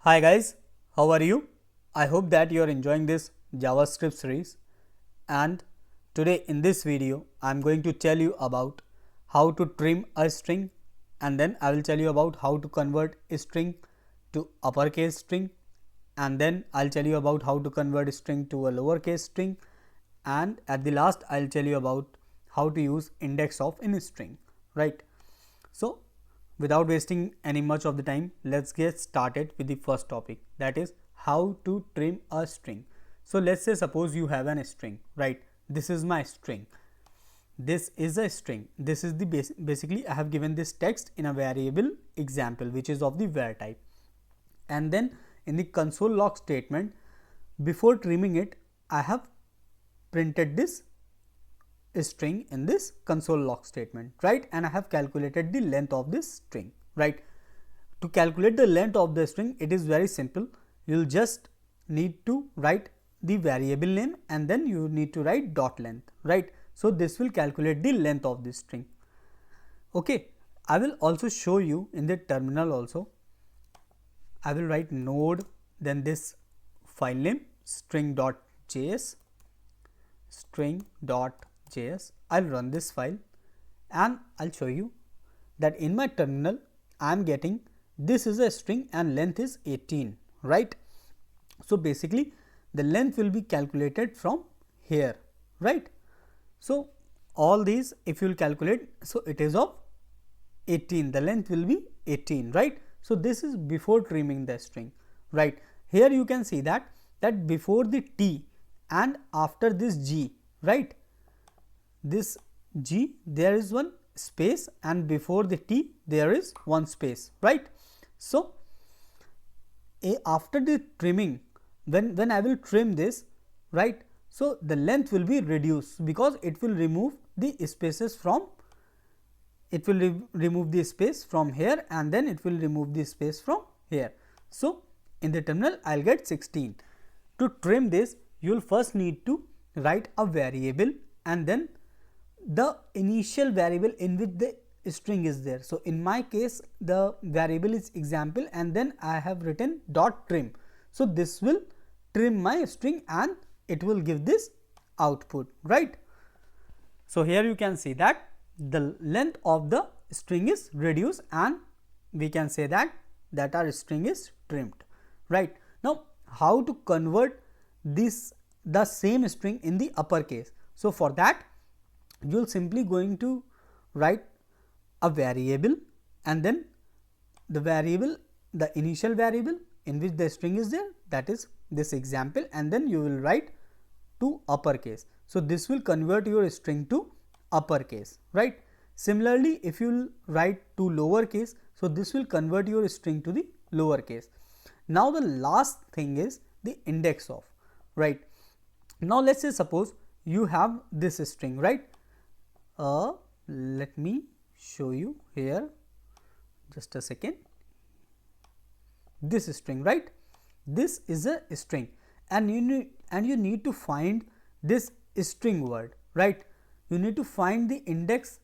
Hi guys, how are you? I hope that you are enjoying this JavaScript series, and today in this video I am going to tell you about how to trim a string, and then I will tell you about how to convert a string to uppercase string, and then I'll tell you about how to convert a string to a lowercase string, and at the last I'll tell you about how to use indexOf in a string, right? So without wasting any much of the time, let's get started with the first topic, that is how to trim a string. So let's say suppose you have an string, right? This is my string. This is a string. This is the basically I have given this text in a variable example which is of the var type, and then in the console log statement before trimming it I have printed this string in this console log statement, right? And I have calculated the length of this string, right? To calculate the length of the string, it is very simple. You'll just need to write the variable name and then you need to write dot length, right? So this will calculate the length of this string. Okay, I will also show you in the terminal also. I will write node, then this file name string.js, string.js. I'll run this file and I'll show you that in my terminal I am getting this is a string and length is 18, right? So basically the length will be calculated from here, right? So all these if you will calculate, so it is of 18, the length will be 18, right? So this is before trimming the string, right? Here you can see that before the T and after this G, right? This G there is one space and before the T there is one space, right? So after the trimming, when I will trim this, right? So the length will be reduced because it will remove the spaces from, it will remove the space from here and then it will remove the space from here. So in the terminal I will get 16. To trim this you will first need to write a variable and then the initial variable in which the string is there. So in my case the variable is example and then I have written dot trim. So this will trim my string and it will give this output, right? So here you can see that the length of the string is reduced and we can say that our string is trimmed, right? Now how to convert the same string in the uppercase? So for that you will simply going to write a variable and then the variable, the initial variable in which the string is there, that is this example, and then you will write to uppercase. So this will convert your string to uppercase, right? Similarly if you will write to lowercase, so this will convert your string to the lowercase. Now the last thing is the index of, right? Now let's say suppose you have this string, right? Let me show you here, just a second. This string, right? This is a string and you need to find this string word, right? You need to find the index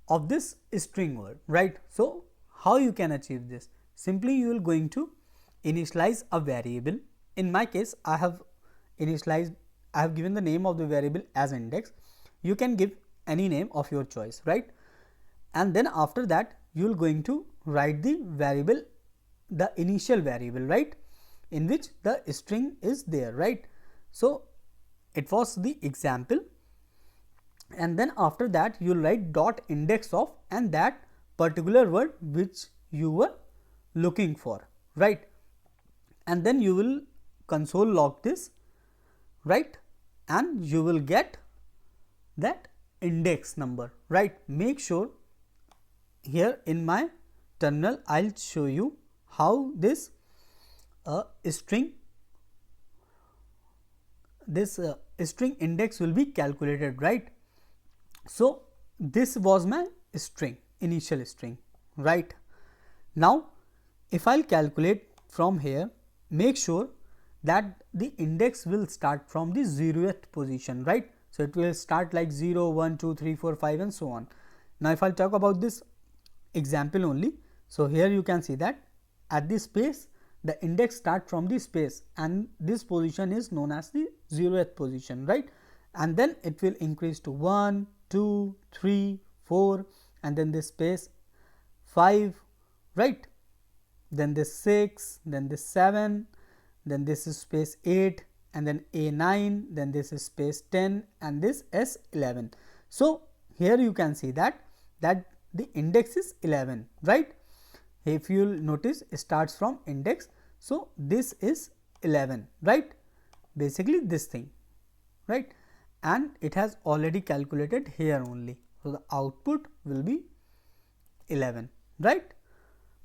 of this string word, right? So how you can achieve this? Simply you will going to initialize a variable. In my case I have initialized, I have given the name of the variable as index. You can give any name of your choice, right? And then after that you will going to write the variable, the initial variable, right, in which the string is there, right? So it was the example, and then after that you will write dot index of and that particular word which you were looking for, right? And then you will console log this, right, and you will get that index number, right? Make sure here in my terminal I'll show you how this string index will be calculated, right? So this was my string, initial string, right? Now if I'll calculate from here, make sure that the index will start from the 0th position, right? So it will start like 0, 1, 2, 3, 4, 5 and so on. Now if I'll talk about this example only, so here you can see that at this space the index start from the space, and this position is known as the 0th position, right? And then it will increase to 1, 2, 3, 4, and then this space 5, right? Then this 6, then this 7, then this is space 8, and then A9, then this is space 10, and this S11. So here you can see that the index is 11, right? If you will notice, it starts from index, so this is 11, right? Basically this thing, right? And it has already calculated here only, so the output will be 11, right?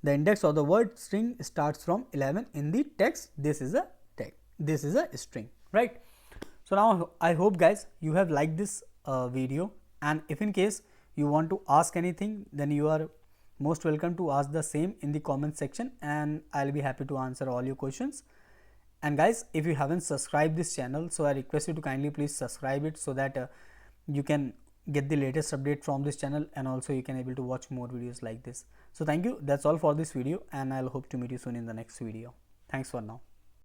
The index of the word string starts from 11 in the text. This is a text, this is a string, right? So now I hope guys you have liked this video, and if in case you want to ask anything, then you are most welcome to ask the same in the comment section, and I'll be happy to answer all your questions. And guys, if you haven't subscribed this channel, so I request you to kindly please subscribe it, so that you can get the latest update from this channel, and also you can able to watch more videos like this. So thank you, that's all for this video, and I'll hope to meet you soon in the next video. Thanks for now.